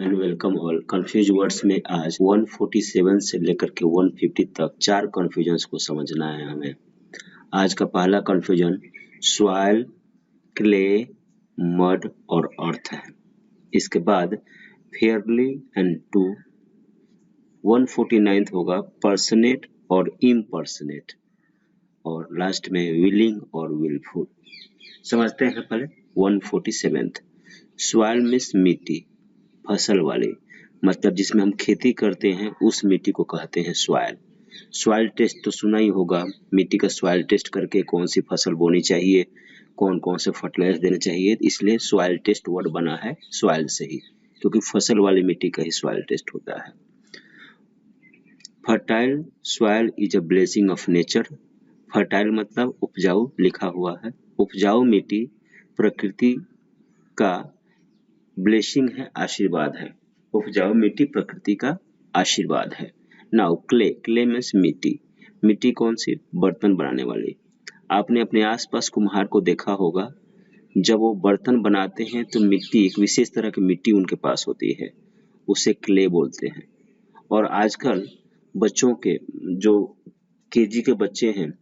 And welcome all. Confuse words में आज 147 से लेकर के 150 तक 4 कंफ्यूजन्स को समझना है हमें। आज का पहला कंफ्यूजन सॉइल, क्ले, मड और अर्थ है। इसके बाद फेयरली एंड टू। 149th होगा पर्सनेट और इम्पर्सनेट, और लास्ट में विलिंग और विलफुल। समझते हैं पहले 147th। सॉइल मीन्स मिट्टी, फसल वाली, मतलब जिसमें हम खेती करते हैं उस मिट्टी को कहते हैं सॉइल। सॉइल टेस्ट तो सुना ही होगा, मिट्टी का सॉइल टेस्ट करके कौन सी फसल बोनी चाहिए, कौन कौन से फर्टिलाइजर देने चाहिए, इसलिए सॉइल टेस्ट वर्ड बना है सॉइल से ही, क्योंकि फसल वाली मिट्टी का ही सॉइल टेस्ट होता है। Fertile soil is a blessing of nature. Fertile मतलब उपजाऊ लिखा हुआ है। उपजाऊ मिट्टी प्रकृति का ब्लेसिंग है, आशीर्वाद है। उपजाऊ मिट्टी प्रकृति का आशीर्वाद है। नाउ क्ले, क्ले मीन्स मिट्टी। मिट्टी कौन सी? बर्तन बनाने वाली। आपने अपने आसपास कुम्हार को देखा होगा, जब वो बर्तन बनाते हैं तो मिट्टी, एक विशेष तरह की मिट्टी उनके पास होती है, उसे क्ले बोलते हैं। और आजकल बच्चों के, जो केजी के बच्चे हैं,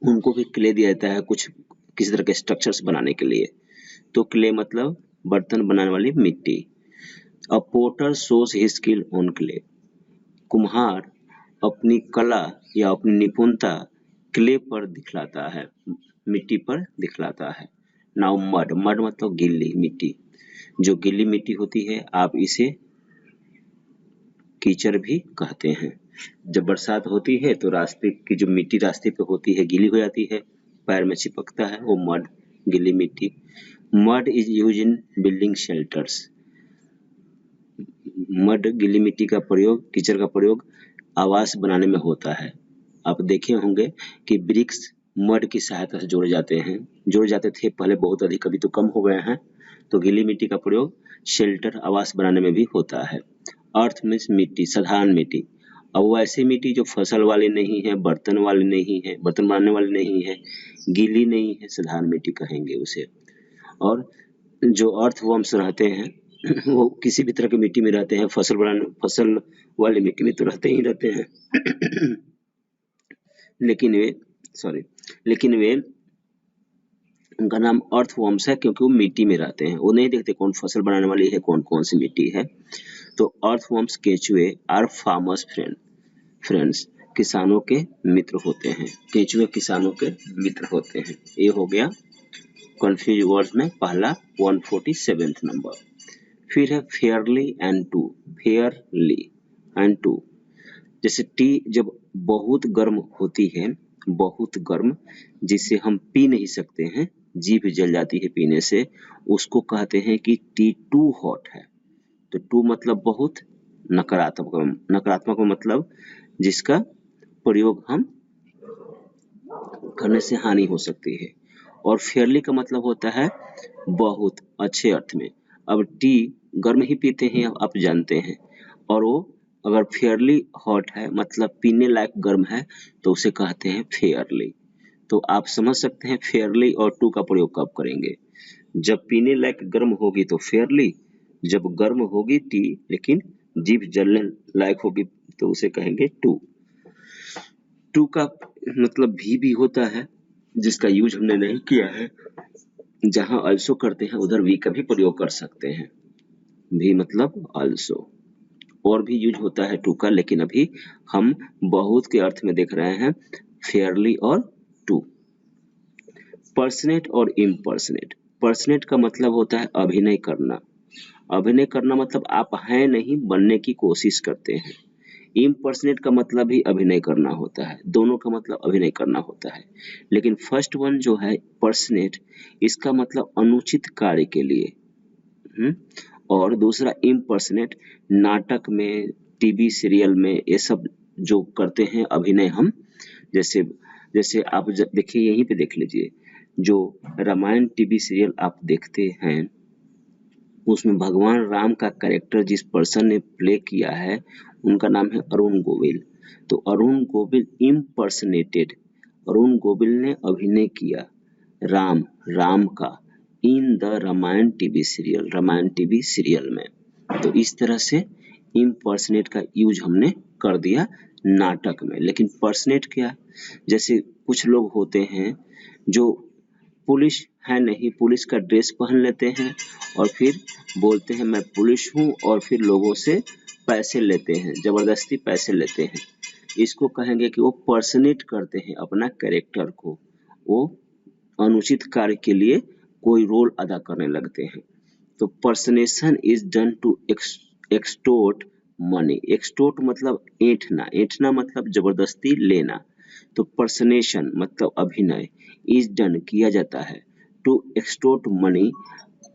उनको भी क्ले दिया जाता है कुछ किसी तरह के स्ट्रक्चर्स बनाने के लिए। तो क्ले मतलब बर्तन बनाने वाली मिट्टी। A potter shows his skill on clay. कुम्हार अपनी कला या अपनी निपुणता क्ले पर दिखलाता है, मिट्टी पर दिखलाता है। नाउ मड, मड मतलब गीली मिट्टी। जो गीली मिट्टी होती है आप इसे कीचड़ भी कहते हैं। जब बरसात होती है तो रास्ते की जो मिट्टी रास्ते पे होती है गीली हो जाती है, पैर में चिपकता है, वो मड, गीली मिट्टी। Mud is use in building shelters. Mud, गीली मिट्टी का प्रयोग, कीचड़ का प्रयोग आवास बनाने में होता है। आप देखे होंगे कि ब्रिक्स मड की सहायता से जोड़े जाते थे पहले बहुत अधिक, अभी तो कम हो गए हैं। तो गीली मिट्टी का प्रयोग शेल्टर, आवास बनाने में भी होता है। अर्थ मीन्स मिट्टी, साधारण मिट्टी। अब वो ऐसी मिट्टी जो फसल वाली नहीं है, बर्तन वाली नहीं है, बर्तन बनाने वाली नहीं है, गीली नहीं है, साधारण मिट्टी कहेंगे उसे। और जो अर्थवर्म्स रहते हैं वो किसी भी तरह की मिट्टी में रहते हैं, फसल वाली मिट्टी में तो रहते ही रहते हैं लेकिन वे उनका नाम अर्थवर्म्स है क्योंकि वो मिट्टी में रहते हैं। वो नहीं देखते कौन फसल बनाने वाली है, कौन कौन सी मिट्टी है। तो अर्थवर्म्स, केंचुए आर फार्मर्स फ्रेंड्स, किसानों के मित्र होते हैं। केंचुए किसानों के मित्र होते हैं। ये हो गया कंफ्यूज वर्ड्स में पहला 147th नंबर। फिर है fairly and two. Fairly and two, जैसे टी जब बहुत गर्म होती है, बहुत गर्म, जिसे हम पी नहीं सकते हैं, जीभ जल जाती है पीने से, उसको कहते हैं कि टी टू हॉट है। तो टू मतलब बहुत, नकारात्मक मतलब जिसका प्रयोग हम करने से हानि हो सकती है। और फेयरली का मतलब होता है बहुत, अच्छे अर्थ में। अब टी गर्म ही पीते हैं आप जानते हैं, और वो अगर फेयरली हॉट है मतलब पीने लायक गर्म है तो उसे कहते हैं फेयरली। तो आप समझ सकते हैं फेयरली और टू का प्रयोग कब करेंगे। जब पीने लायक गर्म होगी तो फेयरली, जब गर्म होगी टी लेकिन जीभ जलने लायक होगी तो उसे कहेंगे टू। टू का मतलब भी होता है, जिसका यूज हमने नहीं किया है। जहां अल्सो करते हैं उधर वी का भी प्रयोग कर सकते हैं। भी मतलब अल्सो, और भी यूज होता है टू का, लेकिन अभी हम बहुत के अर्थ में देख रहे हैं फेयरली और टू। पर्सनेट और इम्पर्सनेट। पर्सनेट का मतलब होता है अभिनय करना। अभिनय करना मतलब आप हैं नहीं, बनने की कोशिश करते हैं। इम्पर्सनेट का मतलब भी अभिनय करना होता है, दोनों का मतलब अभिनय करना होता है। लेकिन फर्स्ट वन जो है पर्सनेट, इसका मतलब अनुचित कार्य के लिए। और दूसरा इम्पर्सनेट, नाटक में, टीवी सीरियल में, ये सब जो करते हैं अभिनय हम, जैसे आप देखिए, यहीं पे देख लीजिए, जो रामायण टीवी सीरियल आप देखते हैं उसमें भगवान राम का कैरेक्टर जिस पर्सन ने प्ले किया है उनका नाम है अरुण गोविल। तो अरुण गोविल इम्पर्सनेटेड, अरुण गोविल ने अभिनय किया राम का in the Ramayan TV serial में। तो इस तरह से इम्पर्सनेट का यूज हमने कर दिया नाटक में। लेकिन पर्सनेट क्या, जैसे कुछ लोग होते हैं जो पुलिस है नहीं, पुलिस का ड्रेस पहन लेते हैं और फिर बोलते हैं मैं पुलिस हूँ, और फिर लोगों से पैसे लेते हैं, जबरदस्ती पैसे लेते हैं। इसको कहेंगे कि वो पर्सनेट करते हैं अपना कैरेक्टर को, वो अनुचित कार्य के लिए कोई रोल अदा करने लगते हैं। तो personation is done to extort money. Extort मतलब ऐंठना, ऐंठना मतलब जबरदस्ती लेना। तो पर्सनेशन मतलब अभिनय, इज डन किया जाता है, टू एक्सटोर्ट मनी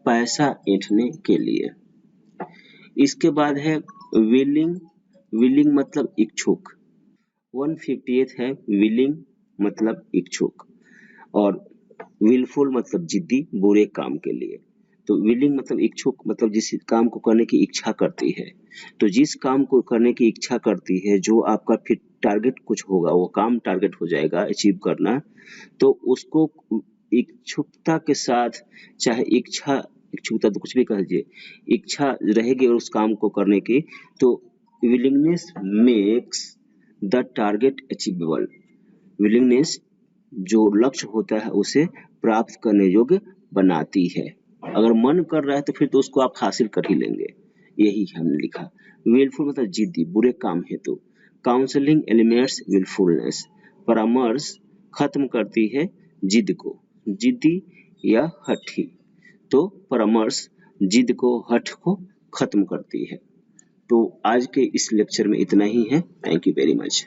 पैसा ऐंठने के लिए। इसके बाद है विलिंग, विलिंग मतलब इच्छुक। 158 है विलिंग मतलब इच्छुक, और विलफुल मतलब जिद्दी, बुरे काम के लिए। तो विलिंग मतलब इच्छुक, मतलब जिस काम को करने की इच्छा करती है। तो जिस काम को करने की इच्छा करती है, जो आपका फिर टारगेट कुछ होगा, वो काम टारगेट हो जाएगा अचीव करना, तो उसको इच्छुकता के साथ, चाहे इच्छुकता तो कुछ भी कह लीजिए, इच्छा रहेगी और उस काम को करने की, तो willingness makes the target achievable. Willingness जो लक्ष्य होता है उसे प्राप्त करने योग्य बनाती है। अगर मन कर रहा है तो फिर तो उसको आप हासिल कर ही लेंगे, यही हमने लिखा। विलफुल मतलब जिद्दी, बुरे काम हेतु। Counselling eliminates wilfulness. परामर्श खत्म करती है जिद को, जिद्दी या हठी। तो परामर्श जिद को, हठ को खत्म करती है। तो आज के इस लेक्चर में इतना ही है। Thank you very much.